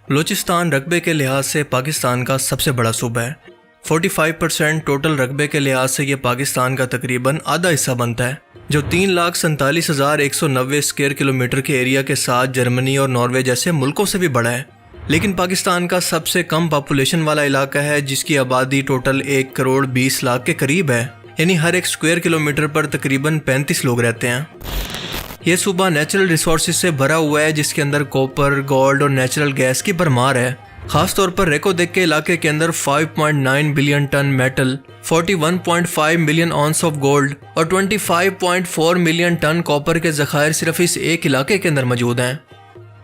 بلوچستان رقبے کے لحاظ سے پاکستان کا سب سے بڑا صوبہ ہے۔ 45% ٹوٹل رقبے کے لحاظ سے یہ پاکستان کا تقریباً آدھا حصہ بنتا ہے، جو 3,47,190 اسکوائر کلومیٹر کے ایریا کے ساتھ جرمنی اور ناروے جیسے ملکوں سے بھی بڑا ہے۔ لیکن پاکستان کا سب سے کم پاپولیشن والا علاقہ ہے، جس کی آبادی ٹوٹل 1,20,00,000 کے قریب ہے، یعنی ہر ایک اسکوائر کلومیٹر پر تقریباً 35 لوگ رہتے ہیں۔ یہ صوبہ نیچرل ریسورسز سے بھرا ہوا ہے، جس کے اندر کوپر، گولڈ اور نیچرل گیس کی بھرمار ہے۔ خاص طور پر ریکو دیک کے علاقے کے اندر 5.9 billion ton metal, 41.5 million ounce of gold اور 25.4 ملین ٹن کوپر کے ذخائر صرف اس ایک علاقے کے اندر موجود ہیں۔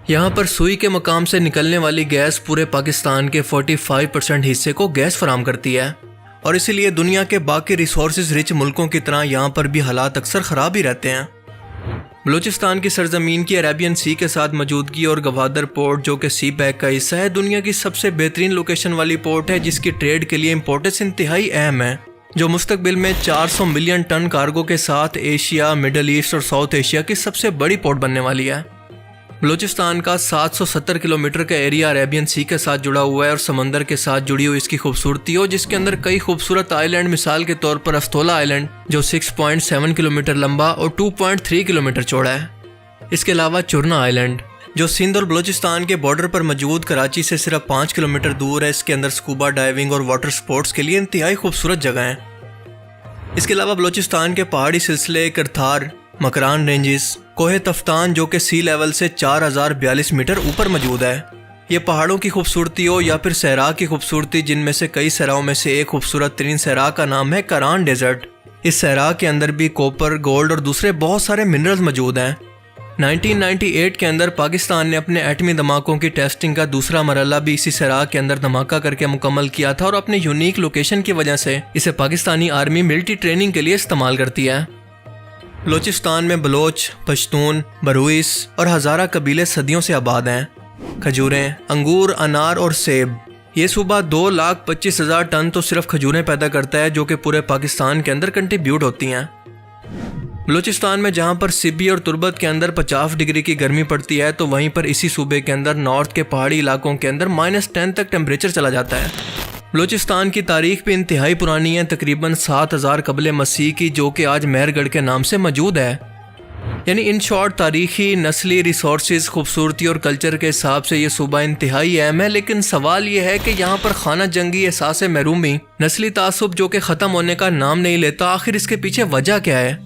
یہاں پر سوئی کے مقام سے نکلنے والی گیس پورے پاکستان کے 45% حصے کو گیس فراہم کرتی ہے، اور اسی لیے دنیا کے باقی ریسورسز رچ ملکوں کی طرح یہاں پر بھی حالات اکثر خراب ہی رہتے ہیں۔ بلوچستان کی سرزمین کی عربین سی کے ساتھ موجودگی اور گوادر پورٹ، جو کہ سی پیک کا حصہ ہے، دنیا کی سب سے بہترین لوکیشن والی پورٹ ہے، جس کی ٹریڈ کے لیے امپورٹنس انتہائی اہم ہے، جو مستقبل میں 400 ملین ٹن کارگو کے ساتھ ایشیا، مڈل ایسٹ اور ساؤتھ ایشیا کی سب سے بڑی پورٹ بننے والی ہے۔ بلوچستان کا 770 کلومیٹر کا ایریا عربین سی کے ساتھ جڑا ہوا ہے، اور سمندر کے ساتھ جڑی ہوئی اس کی خوبصورتی ہو، جس کے اندر کئی خوبصورت آئی لینڈ، مثال کے طور پر استولا آئی لینڈ، جو 6.7 کلومیٹر لمبا اور 2.3 کلومیٹر چوڑا ہے۔ اس کے علاوہ چورنا آئی لینڈ، جو سندھ اور بلوچستان کے بارڈر پر موجود کراچی سے صرف 5 کلومیٹر دور ہے، اس کے اندر سکوبا ڈائیونگ اور واٹر سپورٹس کے لیے انتہائی خوبصورت جگہ ہیں۔ اس کے علاوہ بلوچستان کے پہاڑی سلسلے کرتھار، مکران رینجز، کوہ تفتان، جو کہ سی لیول سے 4,042 میٹر اوپر موجود ہے۔ یہ پہاڑوں کی خوبصورتی ہو یا پھر صحرا کی خوبصورتی، جن میں سے کئی صحراؤں میں سے ایک خوبصورت ترین صحرا کا نام ہے کران ڈیزرٹ۔ اس صحرا کے اندر بھی کوپر، گولڈ اور دوسرے بہت سارے منرلز موجود ہیں۔ 1998 کے اندر پاکستان نے اپنے ایٹمی دھماکوں کی ٹیسٹنگ کا دوسرا مرحلہ بھی اسی صحرا کے اندر دھماکہ کر کے مکمل کیا تھا، اور اپنی یونیک لوکیشن کی وجہ سے اسے پاکستانی آرمی ملٹری ٹریننگ کے لیے استعمال کرتی ہے۔ بلوچستان میں بلوچ، پشتون، بروئیس اور ہزارہ قبیلے صدیوں سے آباد ہیں۔ کھجوریں، انگور، انار اور سیب۔ یہ صوبہ 2,25,000 ٹن تو صرف کھجوریں پیدا کرتا ہے، جو کہ پورے پاکستان کے اندر کنٹریبیوٹ ہوتی ہیں۔ بلوچستان میں جہاں پر سبی اور تربت کے اندر 50 ڈگری کی گرمی پڑتی ہے، تو وہیں پر اسی صوبے کے اندر نارتھ کے پہاڑی علاقوں کے اندر -10 تک ٹیمپریچر چلا جاتا ہے۔ بلوچستان کی تاریخ بھی انتہائی پرانی ہے، تقریباً 7,000 قبل مسیح کی، جو کہ آج مہر گڑھ کے نام سے موجود ہے۔ یعنی ان شارٹ تاریخی، نسلی، ریسورسز، خوبصورتی اور کلچر کے حساب سے یہ صوبہ انتہائی اہم ہے، لیکن سوال یہ ہے کہ یہاں پر خانہ جنگی، احساس محرومی، نسلی تعصب جو کہ ختم ہونے کا نام نہیں لیتا، آخر اس کے پیچھے وجہ کیا ہے؟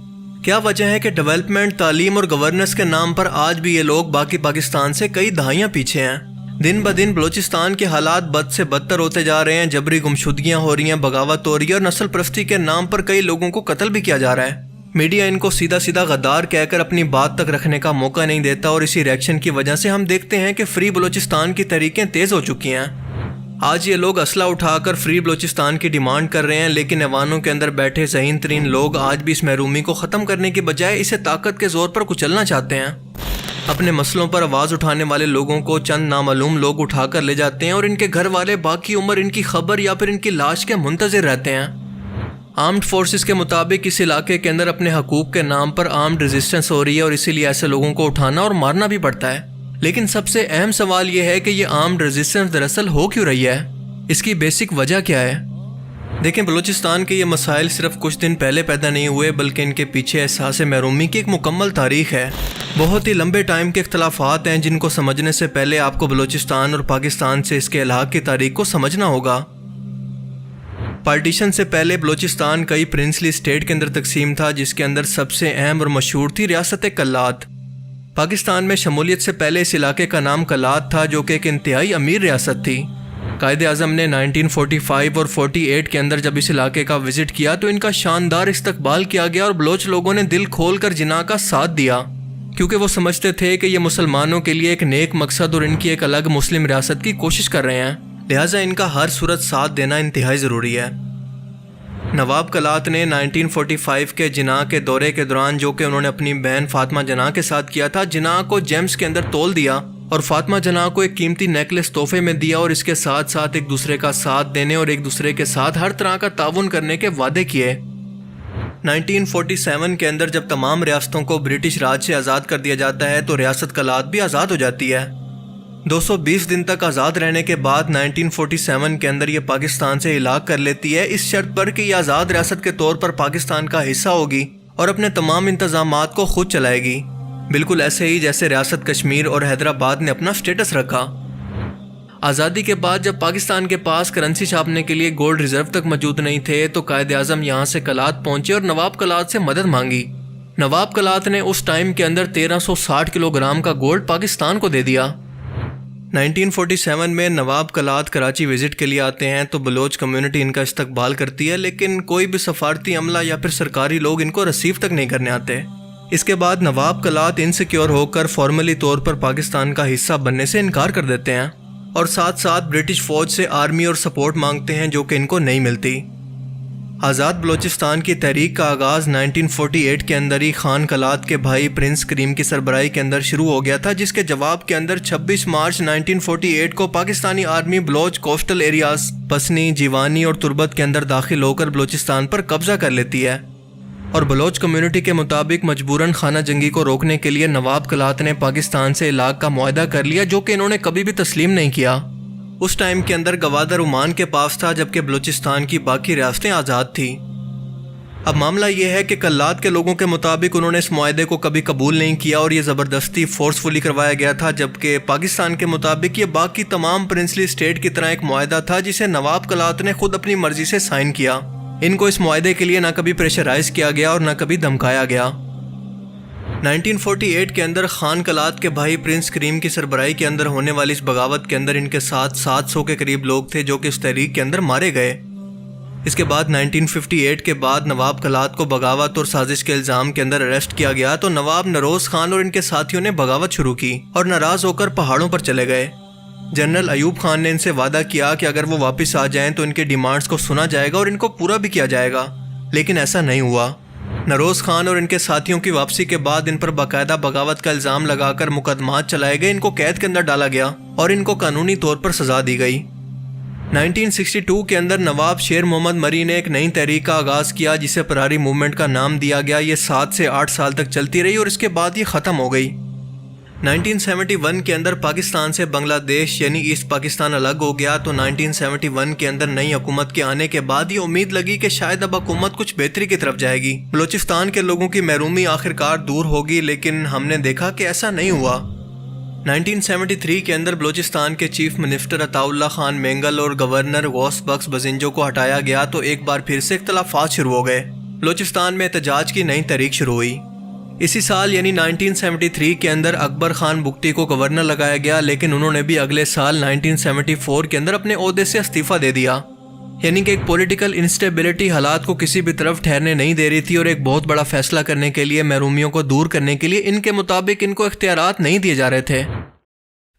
کیا وجہ ہے کہ ڈیولپمنٹ، تعلیم اور گورننس کے نام پر آج بھی یہ لوگ باقی پاکستان سے کئی دہائیاں پیچھے ہیں؟ دن بدن بلوچستان کے حالات بد سے بدتر ہوتے جا رہے ہیں، جبری گمشدگیاں ہو رہی ہیں، بغاوت ہو رہی ہے، اور نسل پرستی کے نام پر کئی لوگوں کو قتل بھی کیا جا رہا ہے۔ میڈیا ان کو سیدھا سیدھا غدار کہہ کر اپنی بات تک رکھنے کا موقع نہیں دیتا، اور اسی ریئیکشن کی وجہ سے ہم دیکھتے ہیں کہ فری بلوچستان کی تحریکیں تیز ہو چکی ہیں۔ آج یہ لوگ اسلحہ اٹھا کر فری بلوچستان کی ڈیمانڈ کر رہے ہیں، لیکن ایوانوں کے اندر بیٹھے ذہین ترین لوگ آج بھی اس محرومی کو ختم کرنے کی بجائے اسے طاقت کے زور پر کچلنا چاہتے ہیں۔ اپنے مسئلوں پر آواز اٹھانے والے لوگوں کو چند نامعلوم لوگ اٹھا کر لے جاتے ہیں، اور ان کے گھر والے باقی عمر ان کی خبر یا پھر ان کی لاش کے منتظر رہتے ہیں۔ آرمڈ فورسز کے مطابق اس علاقے کے اندر اپنے حقوق کے نام پر آرمڈ ریزسٹنس ہو رہی ہے، اور اسی لیے ایسے لوگوں کو اٹھانا اور مارنا بھی پڑتا ہے۔ لیکن سب سے اہم سوال یہ ہے کہ یہ آرمڈ ریزسٹنس دراصل ہو کیوں رہی ہے؟ اس کی بیسک وجہ کیا ہے؟ دیکھیں، بلوچستان کے یہ مسائل صرف کچھ دن پہلے پیدا نہیں ہوئے، بلکہ ان کے پیچھے احساس محرومی کی ایک مکمل تاریخ ہے۔ بہت ہی لمبے ٹائم کے اختلافات ہیں، جن کو سمجھنے سے پہلے آپ کو بلوچستان اور پاکستان سے اس کے الحاق کی تاریخ کو سمجھنا ہوگا۔ پارٹیشن سے پہلے بلوچستان کئی پرنسلی اسٹیٹ کے اندر تقسیم تھا، جس کے اندر سب سے اہم اور مشہور تھی ریاست کلات۔ پاکستان میں شمولیت سے پہلے اس علاقے کا نام کلات تھا، جو کہ ایک انتہائی امیر ریاست تھی۔ قائد اعظم نے 1945 اور 48 کے اندر جب اس علاقے کا وزٹ کیا تو ان کا شاندار استقبال کیا گیا، اور بلوچ لوگوں نے دل کھول کر جناح کا ساتھ دیا، کیونکہ وہ سمجھتے تھے کہ یہ مسلمانوں کے لیے ایک نیک مقصد اور ان کی ایک الگ مسلم ریاست کی کوشش کر رہے ہیں، لہٰذا ان کا ہر صورت ساتھ دینا انتہائی ضروری ہے۔ نواب کلات نے 1945 کے جناح کے دورے کے دوران، جو کہ انہوں نے اپنی بہن فاطمہ جناح کے ساتھ کیا تھا، جناح کو جیمز کے اندر تول دیا اور فاطمہ جناح کو ایک قیمتی نیکلس تحفے میں دیا، اور اس کے ساتھ ساتھ ایک دوسرے کا ساتھ دینے اور ایک دوسرے کے ساتھ ہر طرح کا تعاون کرنے کے وعدے کیے۔ 1947 کے اندر جب تمام ریاستوں کو برٹش راج سے آزاد کر دیا جاتا ہے تو ریاست کلات بھی آزاد ہو جاتی ہے۔ 220 دن تک آزاد رہنے کے بعد 1947 کے اندر یہ پاکستان سے الحاق کر لیتی ہے، اس شرط پر کہ یہ آزاد ریاست کے طور پر پاکستان کا حصہ ہوگی اور اپنے تمام انتظامات کو خود چلائے گی، بالکل ایسے ہی جیسے ریاست کشمیر اور حیدرآباد نے اپنا سٹیٹس رکھا۔ آزادی کے بعد جب پاکستان کے پاس کرنسی چھاپنے کے لیے گولڈ ریزرو تک موجود نہیں تھے تو قائد اعظم یہاں سے کلات پہنچے اور نواب کلات سے مدد مانگی۔ نواب کلات نے اس ٹائم کے اندر 1360 کلو گرام کا گولڈ پاکستان کو دے دیا۔ 1947 میں نواب کلات کراچی وزٹ کے لیے آتے ہیں تو بلوچ کمیونٹی ان کا استقبال کرتی ہے، لیکن کوئی بھی سفارتی عملہ یا پھر سرکاری لوگ ان کو ریسیو تک نہیں کرنے آتے۔ اس کے بعد نواب کلات انسیکیور ہو کر فارملی طور پر پاکستان کا حصہ بننے سے انکار کر دیتے ہیں اور ساتھ ساتھ برٹش فوج سے آرمی اور سپورٹ مانگتے ہیں جو کہ ان کو نہیں ملتی۔ آزاد بلوچستان کی تحریک کا آغاز 1948 کے اندر ہی خان کلات کے بھائی پرنس کریم کی سربراہی کے اندر شروع ہو گیا تھا، جس کے جواب کے اندر 26 مارچ 1948 کو Pakistani army Baloch coastal areas Pasni, Giovanni اور تربت کے اندر داخل ہو کر بلوچستان پر قبضہ کر لیتی ہے، اور بلوچ کمیونٹی کے مطابق مجبوراً خانہ جنگی کو روکنے کے لیے نواب کلات نے پاکستان سے الحاق کا معاہدہ کر لیا، جو کہ انہوں نے کبھی بھی تسلیم نہیں کیا۔ اس ٹائم کے اندر گوادر عمان کے پاس تھا، جبکہ بلوچستان کی باقی ریاستیں آزاد تھیں۔ اب معاملہ یہ ہے کہ کلات کے لوگوں کے مطابق انہوں نے اس معاہدے کو کبھی قبول نہیں کیا اور یہ زبردستی فورسفلی کروایا گیا تھا، جبکہ پاکستان کے مطابق یہ باقی تمام پرنسلی اسٹیٹ کی طرح ایک معاہدہ تھا جسے نواب کلات نے خود اپنی مرضی سے سائن کیا۔ ان کو اس معاہدے کے لیے نہ کبھی پریشرائز کیا گیا اور نہ کبھی دھمکایا گیا۔ 1948 کے اندر خان کلات کے بھائی پرنس کریم کی سربراہی کے اندر ہونے والی اس بغاوت کے اندر ان کے ساتھ 700 کے قریب لوگ تھے جو کہ اس تحریک کے اندر مارے گئے۔ اس کے بعد 1958 کے بعد نواب کلات کو بغاوت اور سازش کے الزام کے اندر اریسٹ کیا گیا تو نواب نروز خان اور ان کے ساتھیوں نے بغاوت شروع کی اور ناراض ہو کر پہاڑوں پر چلے گئے۔ جنرل ایوب خان نے ان سے وعدہ کیا کہ اگر وہ واپس آ جائیں تو ان کے ڈیمانڈز کو سنا جائے گا اور ان کو پورا بھی کیا جائے گا، لیکن ایسا نہیں ہوا۔ نروز خان اور ان کے ساتھیوں کی واپسی کے بعد ان پر باقاعدہ بغاوت کا الزام لگا کر مقدمات چلائے گئے، ان کو قید کے اندر ڈالا گیا اور ان کو قانونی طور پر سزا دی گئی۔ 1962 کے اندر نواب شیر محمد مری نے ایک نئی تحریک کا آغاز کیا جسے پراری موومنٹ کا نام دیا گیا۔ یہ 7 سے 8 سال تک چلتی رہی اور اس کے بعد یہ ختم ہو گئی۔ 1971 کے اندر پاکستان سے بنگلہ دیش یعنی ایسٹ پاکستان الگ ہو گیا تو 1971 کے اندر نئی حکومت کے آنے کے بعد یہ امید لگی کہ شاید اب حکومت کچھ بہتری کی طرف جائے گی، بلوچستان کے لوگوں کی محرومی آخرکار دور ہوگی، لیکن ہم نے دیکھا کہ ایسا نہیں ہوا۔ 1973 کے اندر بلوچستان کے چیف منسٹر عطا اللہ خان مینگل اور گورنر غوث بخش بزنجو کو ہٹایا گیا تو ایک بار پھر سے اختلافات شروع ہو گئے۔ بلوچستان میں احتجاج کی نئی تحریک شروع ہوئی۔ اسی سال یعنی 1973 کے اندر اکبر خان بگٹی کو گورنر لگایا گیا، لیکن انہوں نے بھی اگلے سال 1974 کے اندر اپنے عہدے سے استعفیٰ دے دیا۔ یعنی کہ ایک پولیٹیکل انسٹیبلٹی حالات کو کسی بھی طرف ٹھہرنے نہیں دے رہی تھی اور ایک بہت بڑا فیصلہ کرنے کے لیے محرومیوں کو دور کرنے کے لیے ان کے مطابق ان کو اختیارات نہیں دیے جا رہے تھے۔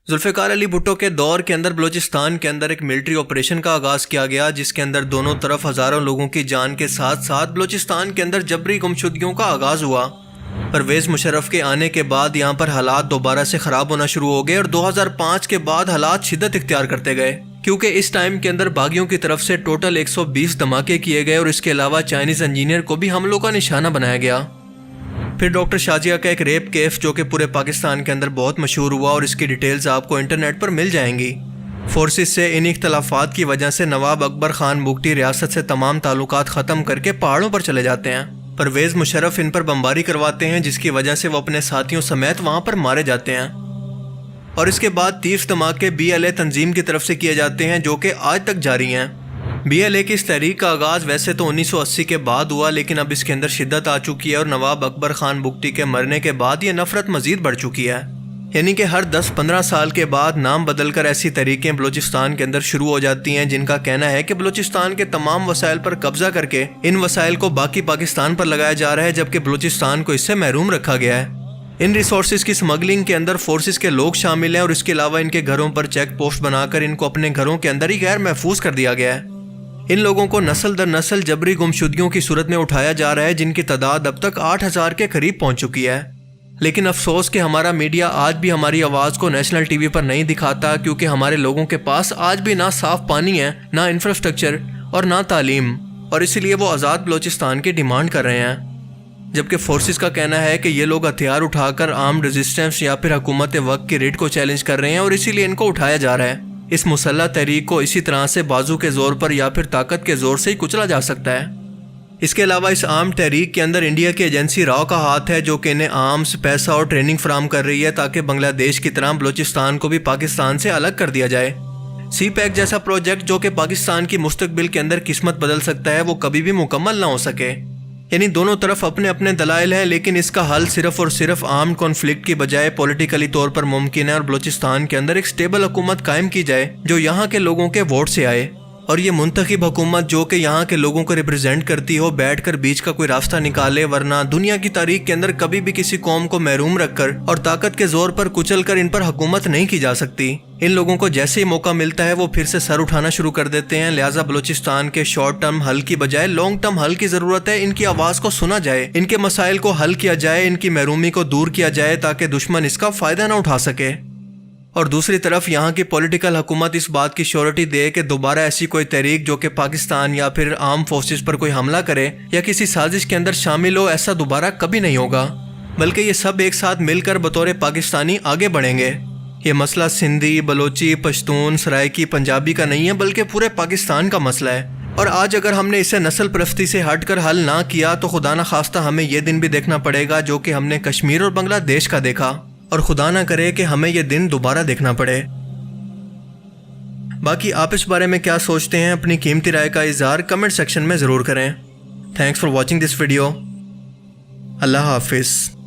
ذوالفقار علی بھٹو کے دور کے اندر بلوچستان کے اندر ایک ملٹری آپریشن کا آغاز کیا گیا جس کے اندر دونوں طرف ہزاروں لوگوں کی جان کے ساتھ ساتھ بلوچستان کے اندر جبری گمشدگیوں کا آغاز ہوا۔ پرویز مشرف کے آنے کے بعد یہاں پر حالات دوبارہ سے خراب ہونا شروع ہو گئے اور 2005 کے بعد حالات شدت اختیار کرتے گئے، کیونکہ اس ٹائم کے اندر باغیوں کی طرف سے ٹوٹل 120 دھماکے کیے گئے اور اس کے علاوہ چائنیز انجینئر کو بھی حملوں کا نشانہ بنایا گیا۔ پھر ڈاکٹر شاجیہ کا ایک ریپ کیس جو کہ پورے پاکستان کے اندر بہت مشہور ہوا اور اس کی ڈیٹیلز آپ کو انٹرنیٹ پر مل جائیں گی۔ فورسز سے ان اختلافات کی وجہ سے نواب اکبر خان بگٹی ریاست سے تمام تعلقات ختم کر کے پہاڑوں پر چلے جاتے ہیں۔ پرویز مشرف ان پر بمباری کرواتے ہیں جس کی وجہ سے وہ اپنے ساتھیوں سمیت وہاں پر مارے جاتے ہیں، اور اس کے بعد 30 دھماکے BLA تنظیم کی طرف سے کیے جاتے ہیں جو کہ آج تک جاری ہیں۔ BLA کی اس تحریک کا آغاز ویسے تو 1980 کے بعد ہوا، لیکن اب اس کے اندر شدت آ چکی ہے اور نواب اکبر خان بگٹی کے مرنے کے بعد یہ نفرت مزید بڑھ چکی ہے۔ یعنی کہ ہر 10-15 سال کے بعد نام بدل کر ایسی تحریکیں بلوچستان کے اندر شروع ہو جاتی ہیں جن کا کہنا ہے کہ بلوچستان کے تمام وسائل پر قبضہ کر کے ان وسائل کو باقی پاکستان پر لگایا جا رہا ہے، جبکہ بلوچستان کو اس سے محروم رکھا گیا ہے۔ ان ریسورسز کی سمگلنگ کے اندر فورسز کے لوگ شامل ہیں اور اس کے علاوہ ان کے گھروں پر چیک پوسٹ بنا کر ان کو اپنے گھروں کے اندر ہی غیر محفوظ کر دیا گیا ہے۔ ان لوگوں کو نسل در نسل جبری گمشدگیوں کی صورت میں اٹھایا جا رہا ہے جن کی تعداد اب تک 8000 کے قریب پہنچ چکی ہے۔ لیکن افسوس کہ ہمارا میڈیا آج بھی ہماری آواز کو نیشنل ٹی وی پر نہیں دکھاتا، کیونکہ ہمارے لوگوں کے پاس آج بھی نہ صاف پانی ہے، نہ انفراسٹرکچر اور نہ تعلیم، اور اسی لیے وہ آزاد بلوچستان کی ڈیمانڈ کر رہے ہیں۔ جبکہ فورسز کا کہنا ہے کہ یہ لوگ ہتھیار اٹھا کر آرمڈ ریزسٹنس یا پھر حکومت وقت کی ریٹ کو چیلنج کر رہے ہیں اور اسی لیے ان کو اٹھایا جا رہا ہے۔ اس مسلح تحریک کو اسی طرح سے بازو کے زور پر یا پھر طاقت کے زور سے ہی کچلا جا سکتا ہے۔ اس کے علاوہ اس عام تحریک کے اندر انڈیا کی ایجنسی راؤ کا ہاتھ ہے، جو کہ انہیں آرمز، پیسہ اور ٹریننگ فراہم کر رہی ہے تاکہ بنگلہ دیش کی طرح بلوچستان کو بھی پاکستان سے الگ کر دیا جائے۔ سی پیک جیسا پروجیکٹ جو کہ پاکستان کی مستقبل کے اندر قسمت بدل سکتا ہے، وہ کبھی بھی مکمل نہ ہو سکے۔ یعنی دونوں طرف اپنے اپنے دلائل ہیں، لیکن اس کا حل صرف اور صرف آرمڈ کانفلکٹ کی بجائے پولیٹیکلی طور پر ممکن ہے، اور بلوچستان کے اندر ایک سٹیبل حکومت قائم کی جائے جو یہاں کے لوگوں کے ووٹ سے آئے، اور یہ منتخب حکومت جو کہ یہاں کے لوگوں کو ریپرزینٹ کرتی ہو بیٹھ کر بیچ کا کوئی راستہ نکالے، ورنہ دنیا کی تاریخ کے اندر کبھی بھی کسی قوم کو محروم رکھ کر اور طاقت کے زور پر کچل کر ان پر حکومت نہیں کی جا سکتی۔ ان لوگوں کو جیسے ہی موقع ملتا ہے وہ پھر سے سر اٹھانا شروع کر دیتے ہیں، لہٰذا بلوچستان کے شارٹ ٹرم حل کی بجائے لانگ ٹرم حل کی ضرورت ہے۔ ان کی آواز کو سنا جائے، ان کے مسائل کو حل کیا جائے، ان کی محرومی کو دور کیا جائے تاکہ دشمن اس کا فائدہ نہ اٹھا سکے۔ اور دوسری طرف یہاں کی پولیٹیکل حکومت اس بات کی شیورٹی دے کہ دوبارہ ایسی کوئی تحریک جو کہ پاکستان یا پھر آرم فورسز پر کوئی حملہ کرے یا کسی سازش کے اندر شامل ہو، ایسا دوبارہ کبھی نہیں ہوگا، بلکہ یہ سب ایک ساتھ مل کر بطور پاکستانی آگے بڑھیں گے۔ یہ مسئلہ سندھی، بلوچی، پشتون، سرائکی، پنجابی کا نہیں ہے، بلکہ پورے پاکستان کا مسئلہ ہے۔ اور آج اگر ہم نے اسے نسل پرستی سے ہٹ کر حل نہ کیا تو خدا نہ خواستہ ہمیں یہ دن بھی دیکھنا پڑے گا جو کہ ہم نے کشمیر اور بنگلہ دیش کا دیکھا، اور خدا نہ کرے کہ ہمیں یہ دن دوبارہ دیکھنا پڑے۔ باقی آپ اس بارے میں کیا سوچتے ہیں؟ اپنی قیمتی رائے کا اظہار کمنٹ سیکشن میں ضرور کریں۔ Thanks for watching this video. اللہ حافظ۔